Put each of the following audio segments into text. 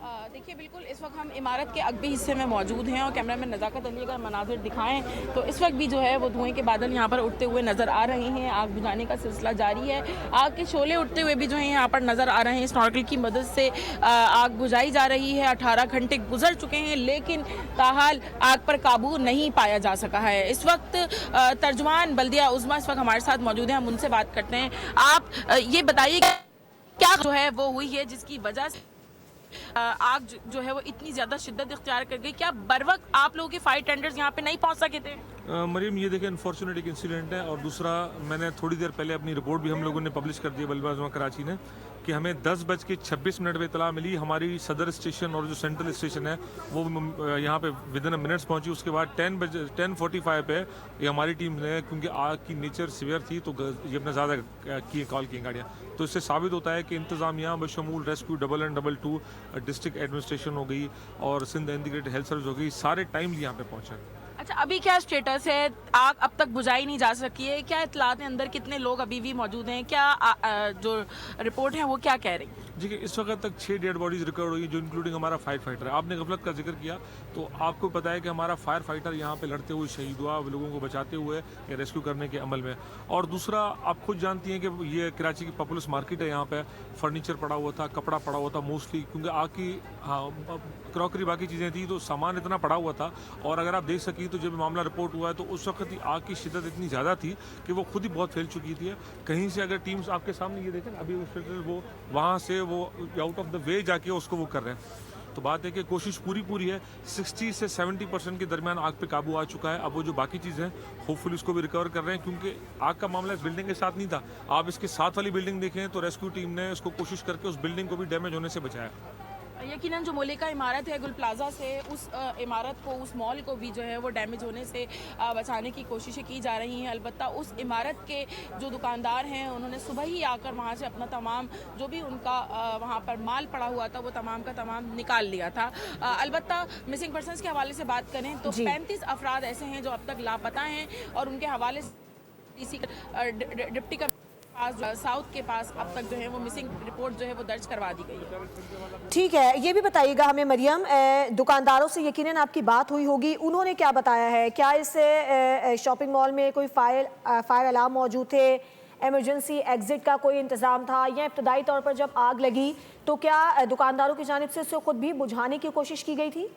देखिए बिल्कुल इस वक्त हम इमारत के अगबी हिस्से में मौजूद हैं और कैमरामैन नज़ाकत अली अगर मनाजिर दिखाएं तो इस वक्त भी जो है वो धुएं के बादल यहाँ पर उठते हुए नज़र आ रहे हैं। आग बुझाने का सिलसिला जारी है। आग के शोले उठते हुए भी जो है यहाँ पर नज़र आ रहे हैं। स्नॉर्कल की मदद से आग बुझाई जा रही है। 18 घंटे गुजर चुके हैं लेकिन ताहाल आग पर काबू नहीं पाया जा सका है। इस वक्त तर्जुमान बल्दिया उज़्मा इस वक्त हमारे साथ मौजूद हैं। हम उनसे बात करते हैं। आप ये बताइए क्या जो है वो हुई है जिसकी वजह से आग जो है वो इतनी ज्यादा शिद्दत इख्तियार कर गई। क्या बर वक्त आप लोगों के फायर टेंडर्स यहाँ पे नहीं पहुंच सके थे? मरीम, ये देखिए अनफॉर्चुनेट एक इंसिडेंट है। और दूसरा, मैंने थोड़ी देर पहले अपनी रिपोर्ट भी हम लोगों ने पब्लिश कर दी बल्दिया कराची ने कि हमें 10:26 पे इतला मिली। हमारी सदर स्टेशन और जो सेंट्रल स्टेशन है वो यहाँ पे विद इन मिनट्स पहुंची। उसके बाद 10:45 पे ये हमारी टीम ने, क्योंकि आग की नेचर सीवियर थी तो ये अपना ज़्यादा कॉल की गाड़ियाँ, तो इससे साबित होता है कि इंतज़ामिया बशमूल रेस्क्यू 112 डिस्ट्रिक्ट एडमिनिस्ट्रेशन हो गई और सिंध इंटीग्रेटेड हेल्थ सर्विस हो गई, सारे टाइमली यहाँ पे पहुँचे। अच्छा, अभी क्या स्टेटस है? आग अब तक बुझाई नहीं जा सकी है। क्या इत्तलात हैं अंदर कितने लोग अभी भी मौजूद हैं? क्या जो रिपोर्ट है वो क्या कह रही है? देखिए, इस वक्त तक 6 डेड बॉडीज रिकवर हुई, जो इंक्लूडिंग हमारा फायर फाइटर है। आपने गफलत का जिक्र किया तो आपको पता है कि हमारा फायर फाइटर यहाँ पे लड़ते हुए शहीद हुआ, लोगों को बचाते हुए या रेस्क्यू करने के अमल में। और दूसरा, आप खुद जानती हैं कि ये कराची की पॉपुलस मार्केट है। यहाँ पे फर्नीचर पड़ा हुआ था, कपड़ा पड़ा हुआ था मोस्टली, क्योंकि आग की क्रॉकरी बाकी चीज़ें थी तो सामान इतना पड़ा हुआ था। और अगर आप देख सकी तो जब मामला रिपोर्ट हुआ है तो उस वक्त ही आग की शिद्दत इतनी ज़्यादा थी कि वो खुद ही बहुत फैल चुकी थी। कहीं से अगर टीम्स आपके सामने ये देखें, अभी वो वहाँ से वो आउट ऑफ द वे जाके उसको वो कर रहे हैं। तो बात है कि कोशिश पूरी है। 60 से 70% के दरमियान आग पे काबू आ चुका है। अब वो जो बाकी चीज़ें हैं होपफुली उसको भी रिकवर कर रहे हैं, क्योंकि आग का मामला इस बिल्डिंग के साथ नहीं था। आप इसके साथ वाली बिल्डिंग देखें तो रेस्क्यू टीम ने उसको कोशिश करके उस बिल्डिंग को भी डैमेज होने से बचाया। यकीनन जो मोलिका इमारत है गुल प्लाजा से, उस इमारत को, उस मॉल को भी जो है वो डैमेज होने से बचाने की कोशिशें की जा रही हैं। अलबत्ता उस इमारत के जो दुकानदार हैं उन्होंने सुबह ही आकर वहाँ से अपना तमाम जो भी उनका वहाँ पर माल पड़ा हुआ था वो तमाम का तमाम निकाल लिया था। अलबत्ता मिसिंग पर्सनस के हवाले से बात करें तो 35 अफराद ऐसे हैं जो अब तक लापता हैं और उनके हवाले से डिप्टी का साउथ के पास अब तक जो है वो मिसिंग रिपोर्ट जो है वो दर्ज करवा दी गई है। ठीक है, ये भी बताइएगा हमें मरियम, दुकानदारों से यकीनन आपकी बात हुई होगी, उन्होंने क्या बताया है? क्या इससे शॉपिंग मॉल में कोई फायर अलार्म मौजूद थे, इमरजेंसी एग्जिट का कोई इंतज़ाम था, या इब्तदाई तौर पर जब आग लगी तो क्या दुकानदारों की जानिब से इसको खुद भी बुझाने की कोशिश की गई थी?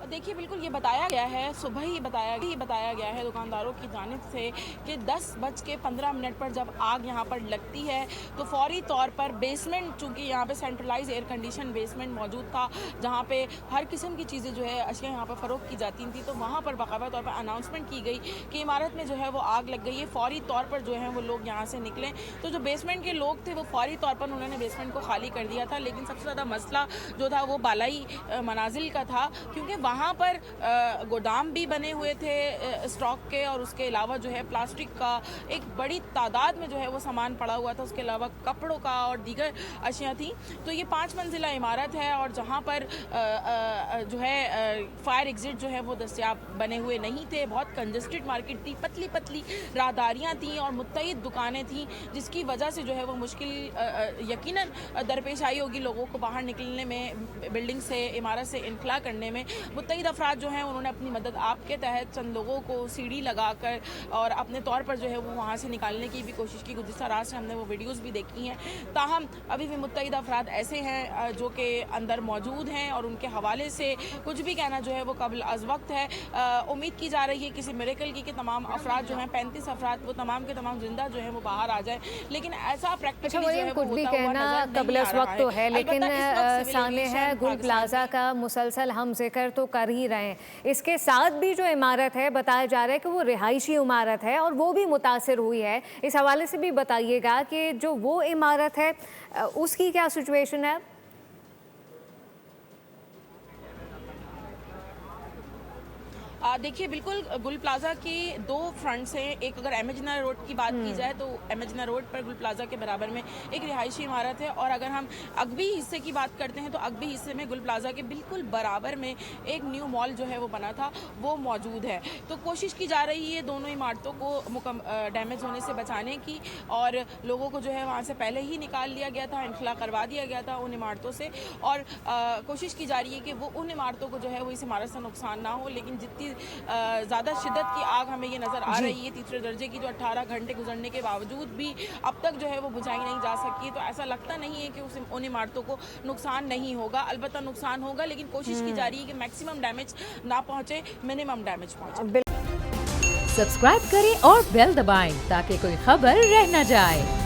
देखिए बिल्कुल ये बताया गया है, सुबह ही बताया गया है दुकानदारों की जानिब से कि 10:15 पर जब आग यहाँ पर लगती है तो फौरी तौर पर बेसमेंट, चूँकि यहाँ पे सेंट्रलाइज एयर कंडीशन बेसमेंट मौजूद था जहाँ पे हर किस्म की चीज़ें जो है अशिया यहाँ पर फ़रोख्त की जाती थी, तो वहाँ पर बाकायदा तौर पर अनाउंसमेंट की गई कि इमारत में जो है वो आग लग गई है, फौरी तौर पर जो है वो लोग यहाँ से निकलें। तो जो बेसमेंट के लोग थे वो फौरी तौर पर उन्होंने बेसमेंट को खाली कर दिया था। लेकिन सबसे ज़्यादा मसला जो था वो बालाई मनाजिल का था, क्योंकि वहाँ पर गोदाम भी बने हुए थे स्टॉक के, और उसके अलावा जो है प्लास्टिक का एक बड़ी तादाद में जो है वो सामान पड़ा हुआ था, उसके अलावा कपड़ों का और दीगर अशिया थी। तो ये 5 मंजिला इमारत है और जहाँ पर जो है फायर एग्जिट जो है वो दस्तयाब बने हुए नहीं थे। बहुत कंजस्टेड मार्केट थी, पतली पतली राहदारियाँ थी और मुत्तईद दुकानें थी, जिसकी वजह से जो है वो मुश्किल यकीनन दरपेश आई होगी लोगों को बाहर निकलने में, बिल्डिंग से, इमारत से इनखला करने में। मुत्तईद अफराद जो हैं उन्होंने अपनी मदद आपके तहत चंद लोगों को सीढ़ी लगाकर और अपने तौर पर जो है वो वहाँ से निकालने की भी कोशिश की। गुज़िश्ता रात से हमने वो वीडियोस भी देखी हैं। ताहम अभी भी मुत्तईद अफराद ऐसे हैं जो कि अंदर मौजूद हैं और उनके हवाले से कुछ भी कहना जो है वो कबल अज़ वक्त है। उम्मीद की जा रही है किसी मिरेकल की कि तमाम अफराद जो हैं 35 अफराद वो तमाम के तमाम जिंदा जो है वो बाहर आ जाए, लेकिन ऐसा प्रैक्टिकली जो है कुछ भी कहना कबल अज़ वक्त तो है, लेकिन सामने है गुल प्लाजा का मुसलसल हम जिक्र तो कर ही रहे हैं। इसके साथ भी जो इमारत है बताया जा रहा है कि वो रिहायशी इमारत है और वो भी मुतासिर हुई है। इस हवाले से भी बताइएगा कि जो वो इमारत है उसकी क्या सिचुएशन है? देखिए बिल्कुल गुल प्लाजा के दो फ्रंट्स हैं। एक अगर एमेजना रोड की बात की जाए तो एमेजना रोड पर गुल प्लाजा के बराबर में एक रिहायशी इमारत है, और अगर हम अगबी हिस्से की बात करते हैं तो अगबी हिस्से में गुल प्लाजा के बिल्कुल बराबर में एक न्यू मॉल जो है वो बना था, वो मौजूद है। तो कोशिश की जा रही है दोनों इमारतों को डैमेज होने से बचाने की, और लोगों को जो है वहाँ से पहले ही निकाल लिया गया था, इनखला करवा दिया गया था उन इमारतों से, और कोशिश की जा रही है कि वो उन इमारतों को जो है वो इस इमारत से नुकसान ना हो। लेकिन जितनी ज़्यादा शिद्दत की आग हमें ये नज़र आ रही है तीसरे दर्जे की, जो 18 घंटे गुजरने के बावजूद भी अब तक जो है वो बुझाई नहीं जा सकी, तो ऐसा लगता नहीं है कि उन इमारतों को नुकसान नहीं होगा। अलबत्ता नुकसान होगा, लेकिन कोशिश की जा रही है कि मैक्सिमम डैमेज ना पहुँचे, मिनिमम डैमेज पहुँचे। सब्सक्राइब करें और बेल दबाएं ताकि कोई खबर रह न जाए।